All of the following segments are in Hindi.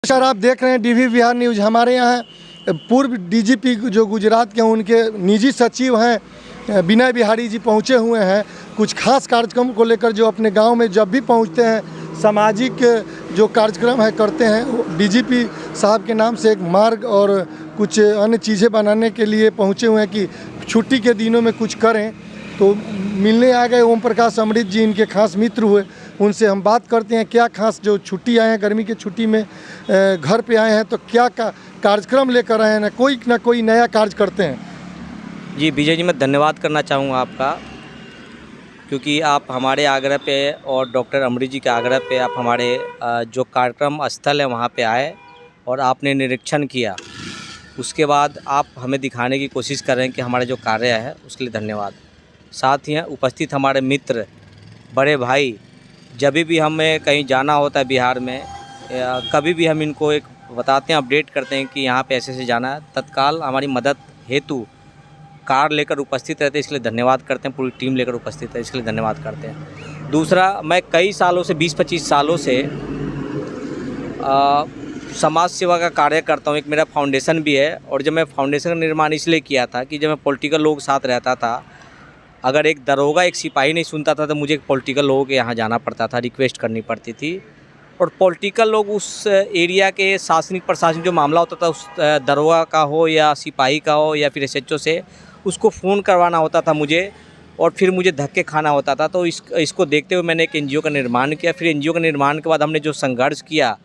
सर आप देख रहे हैं डीवी बिहार न्यूज़। हमारे यहाँ पूर्व डीजीपी जो गुजरात के उनके निजी सचिव हैं विनय बिहारी जी पहुँचे हुए हैं कुछ खास कार्यक्रम को लेकर। जो अपने गांव में जब भी पहुँचते हैं सामाजिक जो कार्यक्रम है करते हैं। डीजीपी साहब के नाम से एक मार्ग और कुछ अन्य चीज़ें बनाने के लिए पहुँचे हुए हैं कि छुट्टी के दिनों में कुछ करें। तो मिलने आ गए ओम प्रकाश अमृत जी, इनके खास मित्र हुए। उनसे हम बात करते हैं क्या खास जो छुट्टी आए हैं गर्मी की छुट्टी में घर पे आए हैं तो क्या कार्यक्रम लेकर आए हैं, ना कोई नया कार्य करते हैं। जी विजय जी, मैं धन्यवाद करना चाहूँगा आपका, क्योंकि आप हमारे आग्रह पे और डॉक्टर अमृत जी के आग्रह पे आप हमारे जो कार्यक्रम स्थल है वहाँ पे आए और आपने निरीक्षण किया। उसके बाद आप हमें दिखाने की कोशिश कर रहे हैं कि हमारे जो कार्य है उसके लिए धन्यवाद। साथ ही उपस्थित हमारे मित्र बड़े भाई, जब भी हमें कहीं जाना होता है बिहार में या कभी भी हम इनको एक बताते हैं, अपडेट करते हैं कि यहाँ पे ऐसे जाना है, तत्काल हमारी मदद हेतु कार लेकर उपस्थित रहते हैं। इसके लिए धन्यवाद करते हैं। पूरी टीम लेकर उपस्थित है, इसके लिए धन्यवाद करते हैं। दूसरा, मैं कई सालों से 20-25 सालों से समाज सेवा का कार्य करता हूँ। एक मेरा फाउंडेशन भी है और जब मैं फाउंडेशन का निर्माण इसलिए किया था कि जब मैं पॉलिटिकल लोग साथ रहता था, अगर एक दरोगा एक सिपाही नहीं सुनता था तो मुझे पॉलिटिकल लोगों के यहाँ जाना पड़ता था, रिक्वेस्ट करनी पड़ती थी। और पॉलिटिकल लोग उस एरिया के शासनिक प्रशासनिक जो मामला होता था, उस दरोगा का हो या सिपाही का हो या फिर एसएचओ से, उसको फ़ोन करवाना होता था मुझे और फिर मुझे धक्के खाना होता था। तो इसको देखते हुए मैंने एक एनजीओ का निर्माण किया। फिर एनजीओ के निर्माण के बाद हमने जो संघर्ष किया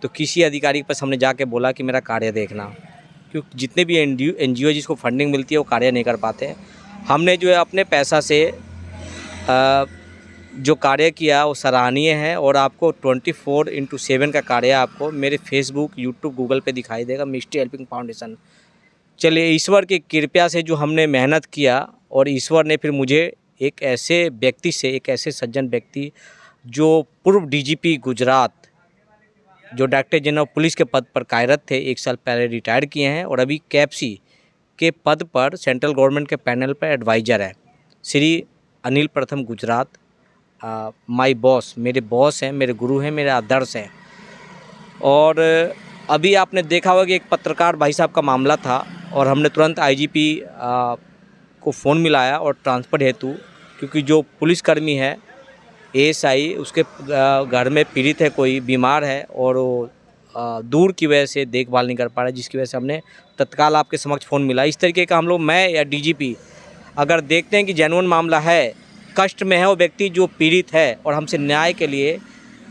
तो किसी अधिकारी के पास हमने जाके बोला कि मेरा कार्य देखना, क्योंकि जितने भी एनजीओ जिसको फंडिंग मिलती है वो कार्य नहीं कर पाते। हमने जो है अपने पैसा से जो कार्य किया वो सराहनीय है और आपको 24/7 का कार्य आपको मेरे फेसबुक, यूट्यूब, गूगल पे दिखाई देगा, मिस्ट्री हेल्पिंग फाउंडेशन। चलिए, ईश्वर की कृपा से जो हमने मेहनत किया और ईश्वर ने फिर मुझे एक ऐसे व्यक्ति से, एक ऐसे सज्जन व्यक्ति जो पूर्व डीजीपी गुजरात, जो डायरेक्टर जनरल पुलिस के पद पर कार्यरत थे, 1 साल पहले रिटायर किए हैं और अभी कैप्सी के पद पर सेंट्रल गवर्नमेंट के पैनल पर एडवाइज़र है, श्री अनिल प्रथम गुजरात। माय बॉस, मेरे बॉस हैं, मेरे गुरु हैं, मेरे आदर्श हैं। और अभी आपने देखा होगा कि एक पत्रकार भाई साहब का मामला था और हमने तुरंत आईजीपी को फ़ोन मिलाया और ट्रांसफ़र हेतु, क्योंकि जो पुलिसकर्मी है एएसआई, उसके घर में पीड़ित है, कोई बीमार है और वो दूर की वजह से देखभाल नहीं कर पा रहा है, जिसकी वजह से हमने तत्काल आपके समक्ष फ़ोन मिला। इस तरीके का हम लोग, मैं या डीजीपी, अगर देखते हैं कि जेन्युइन मामला है, कष्ट में है वो व्यक्ति जो पीड़ित है और हमसे न्याय के लिए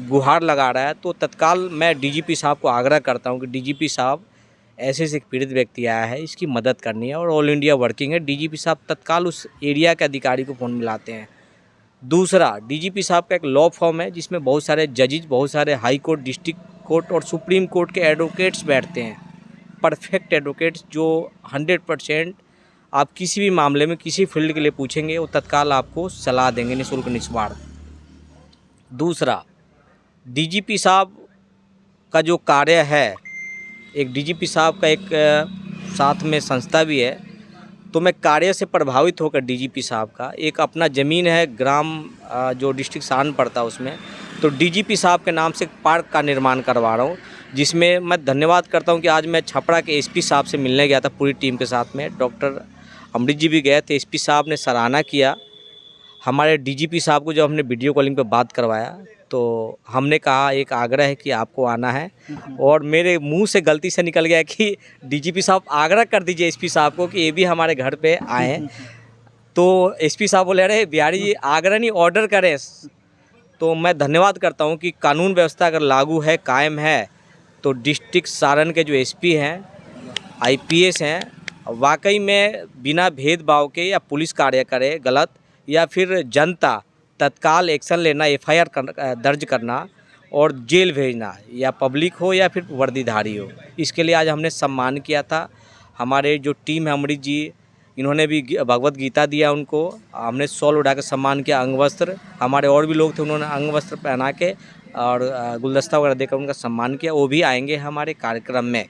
गुहार लगा रहा है, तो तत्काल मैं डीजीपी साहब को आग्रह करता हूं कि डीजीपी साहब, ऐसे एक पीड़ित व्यक्ति आया है, इसकी मदद करनी है और ऑल इंडिया वर्किंग है। डीजीपी साहब तत्काल उस एरिया के अधिकारी को फ़ोन मिलाते हैं। दूसरा, डीजीपी साहब का एक लॉ फॉर्म है जिसमें बहुत सारे जजेज, बहुत सारे हाई कोर्ट, डिस्ट्रिक्ट कोर्ट और सुप्रीम कोर्ट के एडवोकेट्स बैठते हैं, परफेक्ट एडवोकेट्स जो 100% आप किसी भी मामले में किसी फील्ड के लिए पूछेंगे वो तत्काल आपको सलाह देंगे, निःशुल्क निस्वार्थ। दूसरा, डीजीपी साहब का जो कार्य है, एक डीजीपी साहब का एक साथ में संस्था भी है, तो मैं कार्य से प्रभावित होकर डीजीपी साहब का एक अपना ज़मीन है, ग्राम जो डिस्ट्रिक्ट सारण पड़ता है उसमें, तो डीजीपी साहब के नाम से एक पार्क का निर्माण करवा रहा हूँ, जिसमें मैं धन्यवाद करता हूँ कि आज मैं छपरा के एसपी साहब से मिलने गया था पूरी टीम के साथ में। डॉक्टर अमृत जी भी गए थे। एसपी साहब ने सराहना किया हमारे डीजीपी साहब को। जब हमने वीडियो कॉलिंग पे बात करवाया तो हमने कहा, एक आग्रह है कि आपको आना है, और मेरे मुंह से गलती से निकल गया कि डीजीपी साहब आग्रह कर दीजिए एसपी साहब को कि ये भी हमारे घर पे आए। तो एसपी साहब बोले, अरे बिहारी जी, आग्रह नहीं, ऑर्डर करें। तो मैं धन्यवाद करता हूँ कि कानून व्यवस्था अगर लागू है, कायम है, तो डिस्ट्रिक्ट सारण के जो एसपी हैं, आईपीएस हैं, वाकई में बिना भेदभाव के या पुलिस कार्य करे गलत या फिर जनता, तत्काल एक्शन लेना, एफआईआर दर्ज करना और जेल भेजना, या पब्लिक हो या फिर वर्दीधारी हो। इसके लिए आज हमने सम्मान किया था। हमारे जो टीम है, अमृत जी, इन्होंने भी भगवत गीता दिया उनको, हमने शॉल उड़ा के सम्मान किया, अंग वस्त्र, हमारे और भी लोग थे, उन्होंने अंग वस्त्र पहना के और गुलदस्ता वगैरह देकर उनका सम्मान किया। वो भी आएंगे हमारे कार्यक्रम में।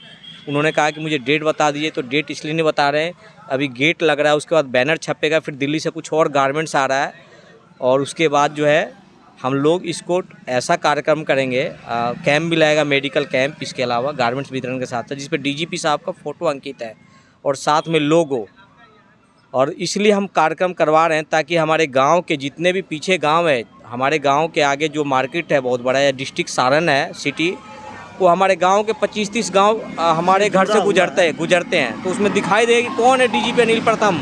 उन्होंने कहा कि मुझे डेट बता दीजिए, तो डेट इसलिए नहीं बता रहे हैं, अभी गेट लग रहा है, उसके बाद बैनर छपेगा, फिर दिल्ली से कुछ और गारमेंट्स आ रहा है, और उसके बाद जो है हम लोग इसको ऐसा कार्यक्रम करेंगे, कैंप भी लगेगा, मेडिकल कैंप, इसके अलावा गारमेंट्स वितरण के साथ जिस पे डीजीपी साहब का फ़ोटो अंकित है और साथ में लोगो। और इसलिए हम कार्यक्रम करवा रहे हैं ताकि हमारे गांव के जितने भी पीछे गांव है, हमारे गांव के आगे जो मार्केट है बहुत बड़ा है, डिस्ट्रिक्ट सारण है सिटी, वो हमारे गांव के 25-30 गांव हमारे घर से गुजरते हैं। तो उसमें दिखाई देगा कि कौन है डीजीपी अनिल प्रथम,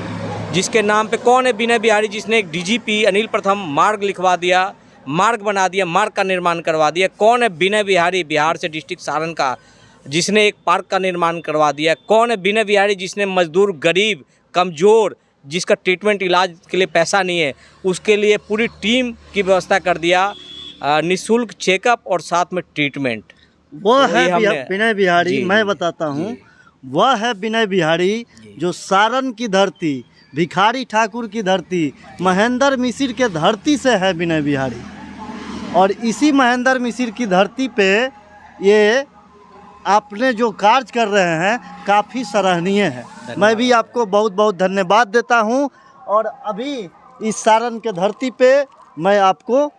जिसके नाम पे कौन है विनय बिहारी, जिसने एक डीजीपी अनिल प्रथम मार्ग लिखवा दिया, मार्ग बना दिया, मार्ग का निर्माण करवा दिया। कौन है विनय बिहारी बिहार से डिस्ट्रिक्ट सारण का, जिसने एक पार्क का निर्माण करवा दिया। कौन है विनय बिहारी जिसने मजदूर, गरीब, कमज़ोर, जिसका ट्रीटमेंट इलाज के लिए पैसा नहीं है, उसके लिए पूरी टीम की व्यवस्था कर दिया, निःशुल्क चेकअप और साथ में ट्रीटमेंट। वह तो है ये हमने- विनय बिहारी। जी, मैं जी, बताता हूँ, जी। वह है विनय बिहारी जो सारण की धरती, भिखारी ठाकुर की धरती, महेंद्र मिसिर के धरती से है विनय बिहारी। और इसी महेंद्र मिसिर की धरती पे ये आपने जो कार्य कर रहे हैं काफ़ी सराहनीय है। मैं भी आपको बहुत बहुत धन्यवाद देता हूँ। और अभी इस सारण के धरती पे मैं आपको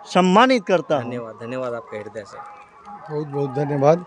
सम्मानित करता हूँ। धन्यवाद, धन्यवाद आपका हृदय से। बहुत बहुत धन्यवाद।